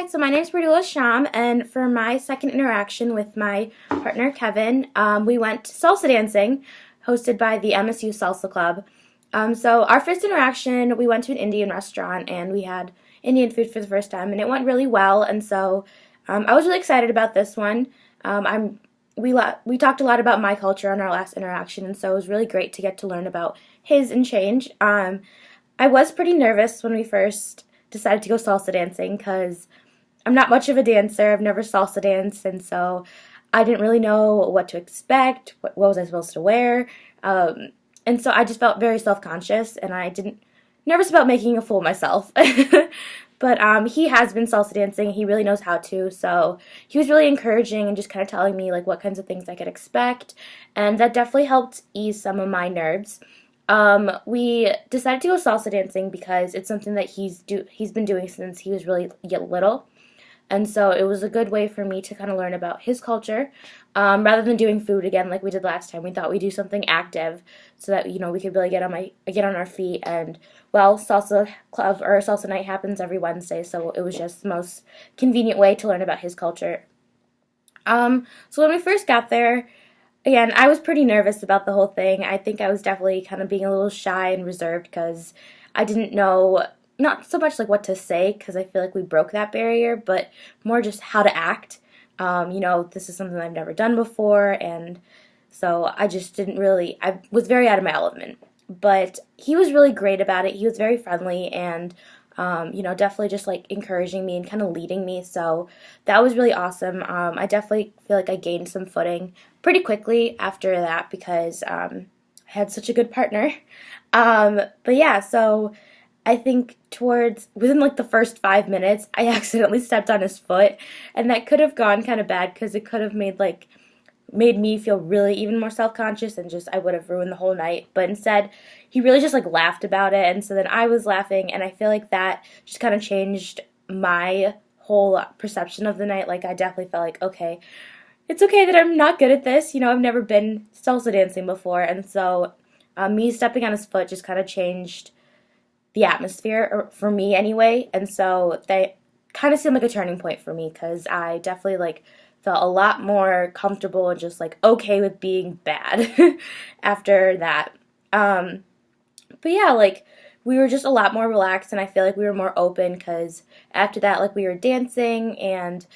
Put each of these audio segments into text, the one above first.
Alright, so my name is Pradula Sham, and for my second interaction with my partner Kevin, we went salsa dancing, hosted by the MSU Salsa Club. So our first interaction, we went to an Indian restaurant, and we had Indian food for the first time, and it went really well, and so I was really excited about this one. We talked a lot about my culture on our last interaction, and so it was really great to get to learn about his and change. I was pretty nervous when we first decided to go salsa dancing because I'm not much of a dancer. I've never salsa danced, and so I didn't really know what to expect. What was I supposed to wear? And so I just felt very self-conscious, and I didn't nervous about making a fool of myself. But he has been salsa dancing. He really knows how to, so he was really encouraging and just kind of telling me like what kinds of things I could expect, and that definitely helped ease some of my nerves. We decided to go salsa dancing because it's something that he's been doing since he was really little, and so it was a good way for me to kind of learn about his culture, rather than doing food again like we did last time. We thought we'd do something active so that we could really get on our feet. And well, salsa club or salsa night happens every Wednesday, so it was just the most convenient way to learn about his culture. So when we first got there, again, I was pretty nervous about the whole thing. I think I was definitely kind of being a little shy and reserved because I didn't know, not so much like what to say because I feel like we broke that barrier, but more just how to act. This is something I've never done before, and so I just didn't really, I was very out of my element. But he was really great about it. He was very friendly and definitely just like encouraging me and kind of leading me. So that was really awesome. I definitely feel like I gained some footing pretty quickly after that because I had such a good partner. But yeah, so I think within like the first 5 minutes, I accidentally stepped on his foot, and that could have gone kind of bad because it could have made me feel really even more self-conscious, and just I would have ruined the whole night. But instead, he really just like laughed about it, and so then I was laughing, and I feel like that just kind of changed my whole perception of the night. Like I definitely felt like, okay, it's okay that I'm not good at this. I've never been salsa dancing before, and so me stepping on his foot just kind of changed the atmosphere, or for me anyway, and so they kind of seemed like a turning point for me because I definitely felt a lot more comfortable and just okay with being bad after that. But yeah, we were just a lot more relaxed, and I feel like we were more open because after that, we were dancing, and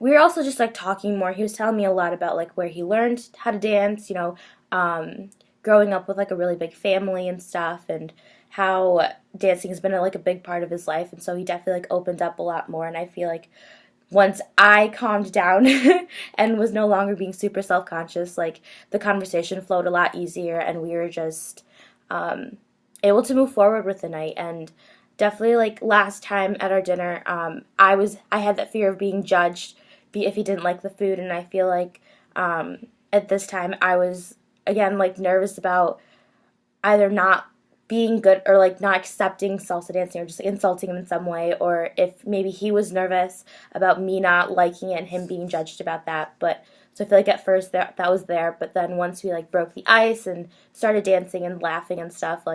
we were also just talking more. He was telling me a lot about where he learned how to dance, growing up with a really big family and stuff, and how dancing has been a big part of his life, and so he definitely opened up a lot more. And I feel like once I calmed down and was no longer being super self-conscious, the conversation flowed a lot easier, and we were just able to move forward with the night. And definitely last time at our dinner, I had that fear of being judged if he didn't like the food, and I feel like at this time I was again nervous about either not being good or not accepting salsa dancing or just insulting him in some way, or if maybe he was nervous about me not liking it and him being judged about that. But so I feel like at first that was there, but then once we broke the ice and started dancing and laughing and stuff,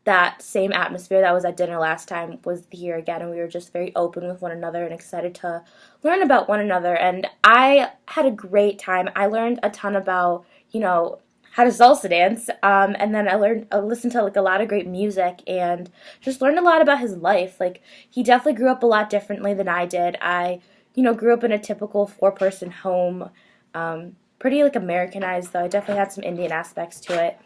that same atmosphere that was at dinner last time was here again, and we were just very open with one another and excited to learn about one another. And I had a great time. I learned a ton about how to salsa dance, and then I listened to a lot of great music and just learned a lot about his life. He definitely grew up a lot differently than I did. I grew up in a typical 4-person home, pretty Americanized, though I definitely had some Indian aspects to it.